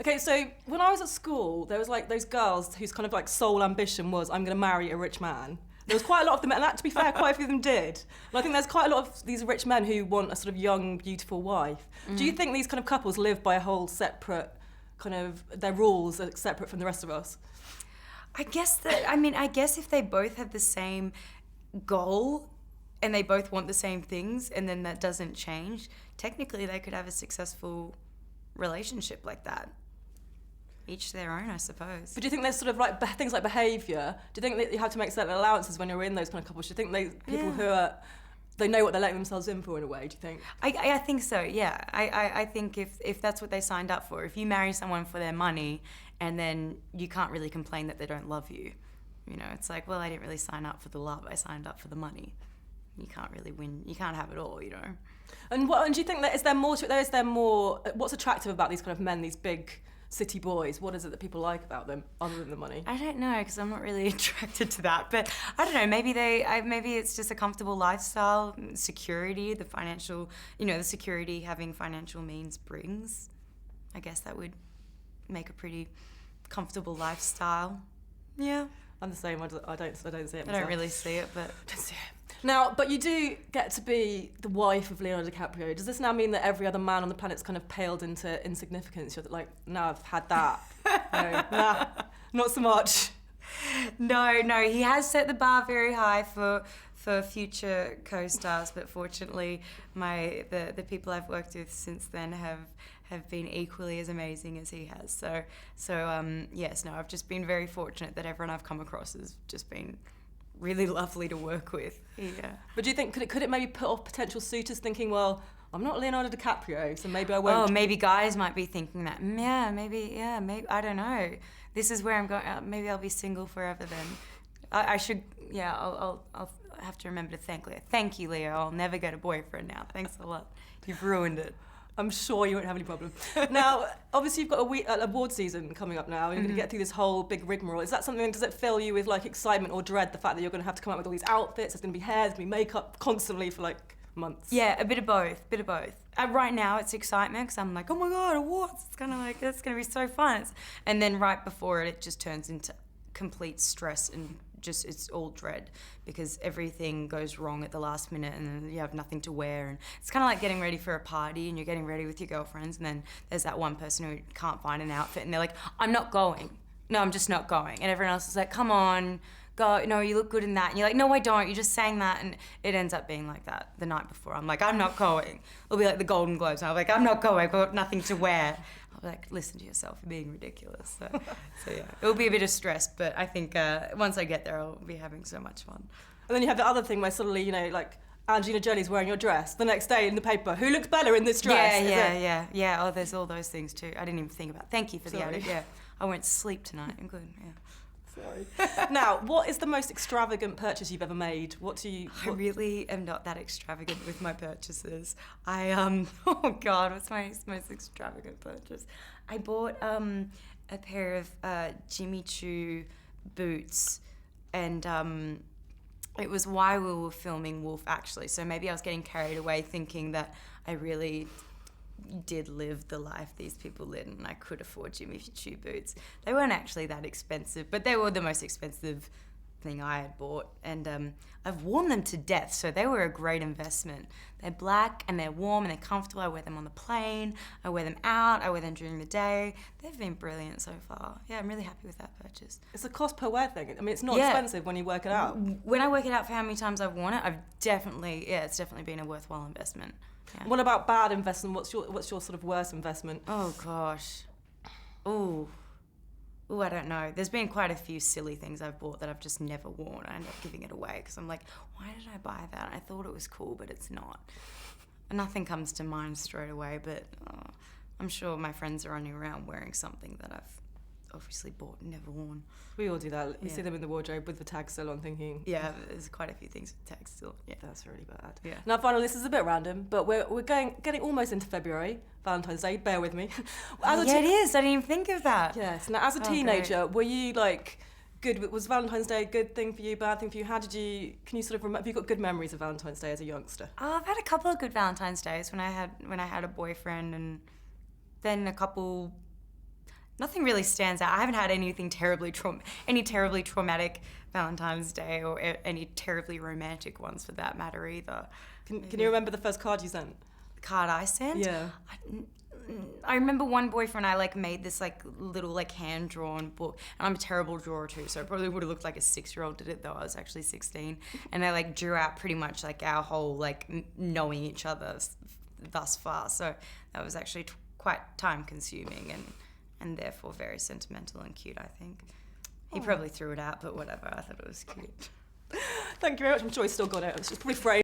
Okay, so when I was at school, there was like those girls whose kind of like sole ambition was, I'm going to marry a rich man. There was quite a lot of them, and that, to be fair, quite a few of them did. And I think there's quite a lot of these rich men who want a sort of young, beautiful wife. Do you think these kind of couples live by a whole separate kind of, their rules are separate from the rest of us? I guess if they both have the same goal and they both want the same things and then that doesn't change, technically they could have a successful relationship like that. Each their own, I suppose. But do you think there's sort of like things like behaviour? Do you think that you have to make certain allowances when you're in those kind of couples? Do you think people who are, they know what they're letting themselves in for in a way, do you think? I think so, yeah. I think if that's what they signed up for, if you marry someone for their money and then you can't really complain that they don't love you, you know, it's like, well, I didn't really sign up for the love, I signed up for the money. You can't really win, you can't have it all, you know. And do you think that is there more, what's attractive about these kind of men, these big city boys? What is it that people like about them other than the money? I don't know, because I'm not really attracted to that, but I don't know, maybe it's just a comfortable lifestyle, security, the financial, you know, the security having financial means brings. I guess that would make a pretty comfortable lifestyle. Yeah. I'm the same. I don't see it myself. I don't really see it, but don't see it. Now, but you do get to be the wife of Leonardo DiCaprio. Does this now mean that every other man on the planet's kind of paled into insignificance? You're like, no, I've had that. No, nah, not so much. No, he has set the bar very high for future co-stars, but fortunately, the people I've worked with since then have been equally as amazing as he has. So yes, no, I've just been very fortunate that everyone I've come across has just been really lovely to work with. Yeah. But do you think could it maybe put off potential suitors thinking, well, I'm not Leonardo DiCaprio, so maybe I won't. Oh, maybe guys might be thinking that. Maybe I don't know. This is where I'm going. Maybe I'll be single forever then. I should. Yeah, I'll have to remember to thank Leo. Thank you, Leo. I'll never get a boyfriend now. Thanks a lot. You've ruined it. I'm sure you won't have any problem. Now, obviously, you've got an award season coming up now, and you're going to get through this whole big rigmarole. Is that something? Does it fill you with like excitement or dread? The fact that you're going to have to come up with all these outfits. There's going to be hair. There's going to be makeup constantly for like months. Yeah, a bit of both. Right now, it's excitement because I'm like, oh my god, awards! It's kind of like it's going to be so fun. And then right before it just turns into complete stress and just it's all dread because everything goes wrong at the last minute and then you have nothing to wear, and it's kind of like getting ready for a party and you're getting ready with your girlfriends and then there's that one person who can't find an outfit and they're like, I'm not going. No, I'm just not going. And everyone else is like, come on, go. No, you look good in that. And you're like, no, I don't. You just sang that. And it ends up being like that the night before. I'm like, I'm not going. It'll be like the Golden Globes. And I'm like, I'm not going. I've got nothing to wear. Like, listen to yourself, you're being ridiculous. So yeah, it'll be a bit of stress, but I think once I get there, I'll be having so much fun. And then you have the other thing where suddenly, you know, like Angelina Jolie's wearing your dress. The next day in the paper, who looks better in this dress? Yeah. Oh, there's all those things too. I didn't even think about. Thank you for the edit. Yeah, I won't sleep tonight. I'm good. Yeah. Sorry. Now, what is the most extravagant purchase you've ever made? I really am not that extravagant with my purchases. Oh God, what's my most extravagant purchase? I bought a pair of Jimmy Choo boots, and it was while we were filming Wolf, actually. So maybe I was getting carried away thinking that I really did live the life these people led and I could afford Jimmy Choo boots. They weren't actually that expensive, but they were the most expensive thing I had bought, and I've worn them to death, so they were a great investment. They're black and they're warm and they're comfortable. I wear them on the plane, I wear them out, I wear them during the day. They've been brilliant so far. Yeah, I'm really happy with that purchase. It's a cost per wear thing. I mean, it's not expensive when you work it out. When I work it out for how many times I've worn it, it's definitely been a worthwhile investment. Yeah. What about bad investment? What's your sort of worst investment? Oh gosh. Ooh, I don't know. There's been quite a few silly things I've bought that I've just never worn. I end up giving it away because I'm like, why did I buy that? I thought it was cool, but it's not. Nothing comes to mind straight away, but I'm sure my friends are running around wearing something that I've obviously bought and never worn. We all do that. We see them in the wardrobe with the tag still on thinking... Yeah, there's quite a few things with tags still. Yeah, that's really bad. Yeah. Now, finally, this is a bit random, but we're getting almost into February, Valentine's Day, bear with me. It is. I didn't even think of that. Yes. Now, as a teenager, were you like... Was Valentine's Day a good thing for you, bad thing for you? Can you sort of remember, have you got good memories of Valentine's Day as a youngster? I've had a couple of good Valentine's Days when I had a boyfriend, and then a couple nothing really stands out. I haven't had anything any terribly traumatic Valentine's Day or any terribly romantic ones for that matter either. Can you remember the first card you sent? Card I sent? Yeah. I remember one boyfriend, I like made this like little like hand-drawn book, and I'm a terrible drawer too, so it probably would have looked like a 6-year-old did it, though I was actually 16, and I like drew out pretty much like our whole like knowing each other thus far, so that was actually quite time-consuming and therefore very sentimental and cute, I think. He probably threw it out, but whatever, I thought it was cute. Thank you very much. I'm sure he still got it. It's just probably framed.